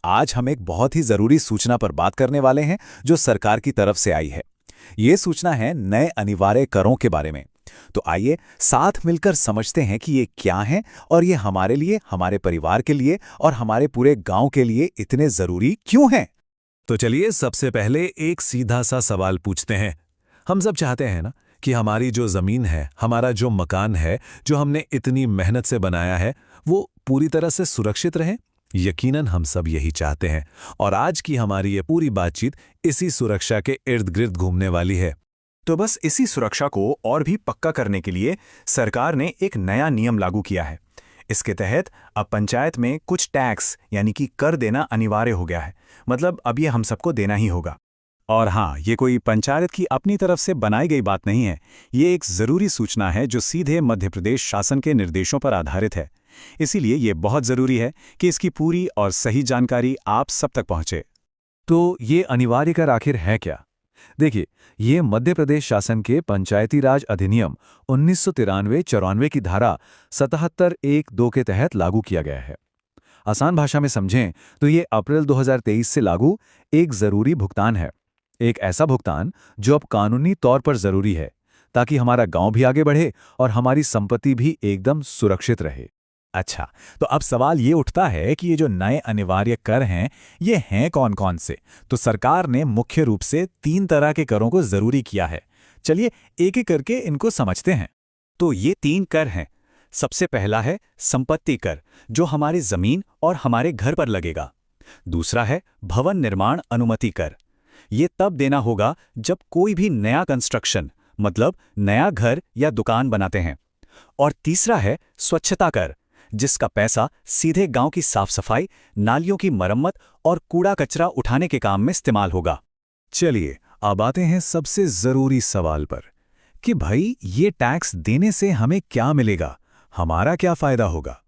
आज हम एक बहुत ही जरूरी सूचना पर बात करने वाले हैं जो सरकार की तरफ से आई है। ये सूचना है नए अनिवार्य करों के बारे में। तो आइए साथ मिलकर समझते हैं कि ये क्या है और ये हमारे लिए, हमारे परिवार के लिए और हमारे पूरे गांव के लिए इतने जरूरी क्यों हैं। तो चलिए सबसे पहले एक सीधा सा सवाल पूछते हैं। हम सब चाहते हैं ना कि हमारी जो ज़मीन है, हमारा जो मकान है, जो हमने इतनी मेहनत से बनाया है, वो पूरी तरह से सुरक्षित रहे। यकीनन हम सब यही चाहते हैं और आज की हमारी ये पूरी बातचीत इसी सुरक्षा के इर्द गिर्द घूमने वाली है। तो बस इसी सुरक्षा को और भी पक्का करने के लिए सरकार ने एक नया नियम लागू किया है। इसके तहत अब पंचायत में कुछ टैक्स यानी कि कर देना अनिवार्य हो गया है। मतलब अब ये हम सबको देना ही होगा। और हाँ, ये कोई पंचायत की अपनी तरफ से बनाई गई बात नहीं है। ये एक जरूरी सूचना है जो सीधे मध्य प्रदेश शासन के निर्देशों पर आधारित है। इसीलिए ये बहुत जरूरी है कि इसकी पूरी और सही जानकारी आप सब तक पहुंचे। तो ये अनिवार्य कर आखिर है क्या? देखिए, ये मध्य प्रदेश शासन के पंचायती राज अधिनियम 1993-94 की धारा 77(1)(2) के तहत लागू किया गया है। आसान भाषा में समझें तो ये अप्रैल 2023 से लागू एक जरूरी भुगतान है। एक ऐसा भुगतान जो अब कानूनी तौर पर जरूरी है ताकि हमारा गांव भी आगे बढ़े और हमारी संपत्ति भी एकदम सुरक्षित रहे। अच्छा, तो अब सवाल ये उठता है कि ये जो नए अनिवार्य कर हैं, ये हैं कौन कौन से? तो सरकार ने मुख्य रूप से 3 तरह के करों को जरूरी किया है। चलिए एक एक करके इनको समझते हैं। तो ये 3 कर हैं। सबसे पहला है संपत्ति कर, जो हमारी जमीन और हमारे घर पर लगेगा। दूसरा है भवन निर्माण अनुमति कर। ये तब देना होगा जब कोई भी नया कंस्ट्रक्शन, मतलब नया घर या दुकान बनाते हैं। और तीसरा है स्वच्छता कर, जिसका पैसा सीधे गांव की साफ सफाई, नालियों की मरम्मत और कूड़ा कचरा उठाने के काम में इस्तेमाल होगा। चलिए अब आते हैं सबसे जरूरी सवाल पर कि भाई ये टैक्स देने से हमें क्या मिलेगा, हमारा क्या फायदा होगा।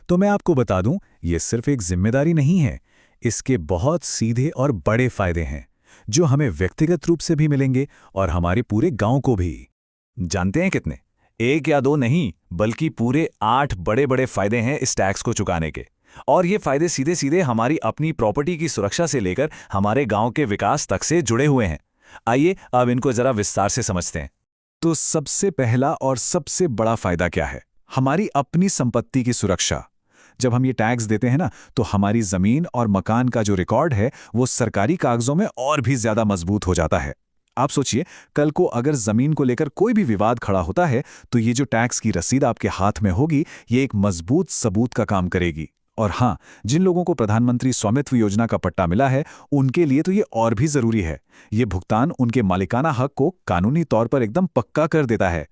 तो मैं आपको बता दूं, ये सिर्फ एक जिम्मेदारी नहीं है, इसके बहुत सीधे और बड़े फायदे हैं जो हमें व्यक्तिगत रूप से भी मिलेंगे और हमारे पूरे गांव को भी। जानते हैं कितने? 1 या 2 नहीं, बल्कि पूरे 8 बड़े बड़े फायदे हैं इस टैक्स को चुकाने के। और ये फायदे सीधे सीधे हमारी अपनी प्रॉपर्टी की सुरक्षा से लेकर हमारे गांव के विकास तक से जुड़े हुए हैं। आइए अब इनको जरा विस्तार से समझते हैं। तो सबसे पहला और सबसे बड़ा फायदा क्या है? हमारी अपनी संपत्ति की सुरक्षा। जब हम ये टैक्स देते हैं ना, तो हमारी जमीन और मकान का जो रिकॉर्ड है वो सरकारी कागजों में और भी ज्यादा मजबूत हो जाता है। आप सोचिए, कल को अगर जमीन को लेकर कोई भी विवाद खड़ा होता है तो ये जो टैक्स की रसीद आपके हाथ में होगी, ये एक मजबूत सबूत का काम करेगी। और हाँ, जिन लोगों को प्रधानमंत्री स्वामित्व योजना का पट्टा मिला है, उनके लिए तो ये और भी जरूरी है। ये भुगतान उनके मालिकाना हक को कानूनी तौर पर एकदम पक्का कर देता है।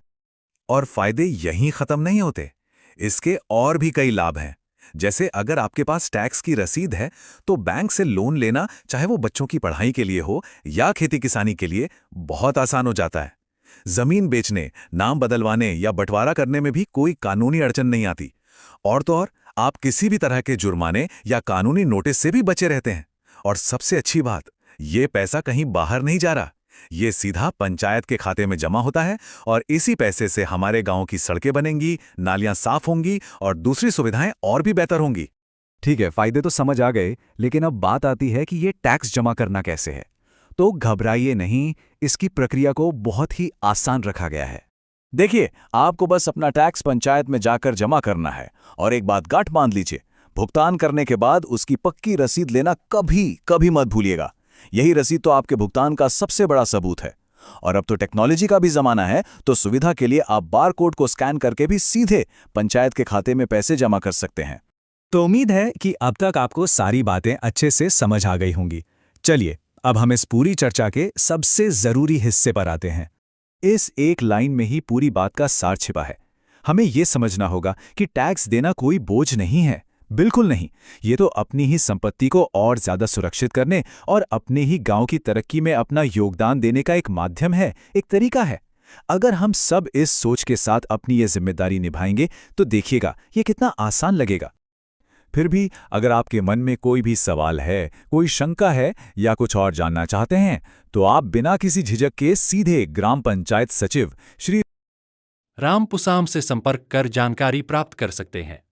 और फायदे यहीं खत्म नहीं होते, इसके और भी कई लाभ हैं। जैसे अगर आपके पास टैक्स की रसीद है तो बैंक से लोन लेना, चाहे वो बच्चों की पढ़ाई के लिए हो या खेती किसानी के लिए, बहुत आसान हो जाता है। जमीन बेचने, नाम बदलवाने या बंटवारा करने में भी कोई कानूनी अड़चन नहीं आती। और तो और, आप किसी भी तरह के जुर्माने या कानूनी नोटिस से भी बचे रहते हैं। और सबसे अच्छी बात, ये पैसा कहीं बाहर नहीं जा रहा, ये सीधा पंचायत के खाते में जमा होता है और इसी पैसे से हमारे गांव की सड़कें बनेंगी, नालियां साफ होंगी और दूसरी सुविधाएं और भी बेहतर होंगी। ठीक है, फायदे तो समझ आ गए, लेकिन अब बात आती है कि ये टैक्स जमा करना कैसे है। तो घबराइए नहीं, इसकी प्रक्रिया को बहुत ही आसान रखा गया है। देखिए, आपको बस अपना टैक्स पंचायत में जाकर जमा करना है और एक बात गांठ बांध लीजिए, भुगतान करने के बाद उसकी पक्की रसीद लेना कभी कभी मत भूलिएगा। यही रसीद तो आपके भुगतान का सबसे बड़ा सबूत है। और अब तो टेक्नोलॉजी का भी जमाना है, तो सुविधा के लिए आप बारकोड को स्कैन करके भी सीधे पंचायत के खाते में पैसे जमा कर सकते हैं। तो उम्मीद है कि अब तक आपको सारी बातें अच्छे से समझ आ गई होंगी। चलिए अब हम इस पूरी चर्चा के सबसे जरूरी हिस्से पर आते हैं। इस एक लाइन में ही पूरी बात का सार छिपा है। हमें यह समझना होगा कि टैक्स देना कोई बोझ नहीं है, बिल्कुल नहीं। ये तो अपनी ही संपत्ति को और ज्यादा सुरक्षित करने और अपने ही गांव की तरक्की में अपना योगदान देने का एक माध्यम है, एक तरीका है। अगर हम सब इस सोच के साथ अपनी ये जिम्मेदारी निभाएंगे तो देखिएगा ये कितना आसान लगेगा। फिर भी अगर आपके मन में कोई भी सवाल है, कोई शंका है या कुछ और जानना चाहते हैं, तो आप बिना किसी झिझक के सीधे ग्राम पंचायत सचिव श्री रामपुसाम से संपर्क कर जानकारी प्राप्त कर सकते हैं।